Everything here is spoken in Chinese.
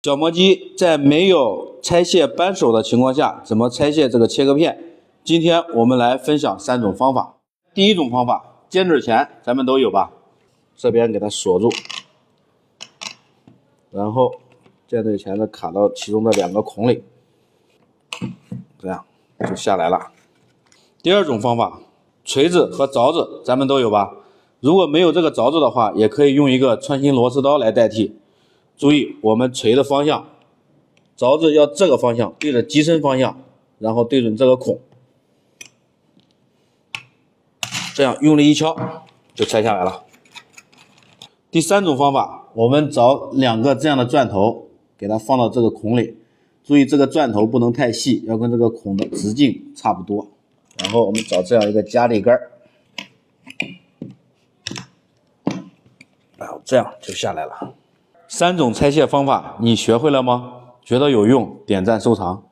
角磨机在没有拆卸扳手的情况下，怎么拆卸这个切割片？今天我们来分享3种方法。第一种方法，尖嘴钳咱们都有吧？这边给它锁住，然后尖嘴钳子卡到其中的2个孔里，这样就下来了。第二种方法，锤子和凿子咱们都有吧？如果没有这个凿子的话，也可以用一个穿心螺丝刀来代替。注意我们锤的方向，凿子要这个方向对着机身方向，然后对准这个孔，这样用力一敲就拆下来了。第3种方法，我们找2个这样的钻头，给它放到这个孔里，注意这个钻头不能太细，要跟这个孔的直径差不多。然后我们找这样一个夹力杆，然后这样就下来了。3种拆卸方法你学会了吗？觉得有用，点赞收藏。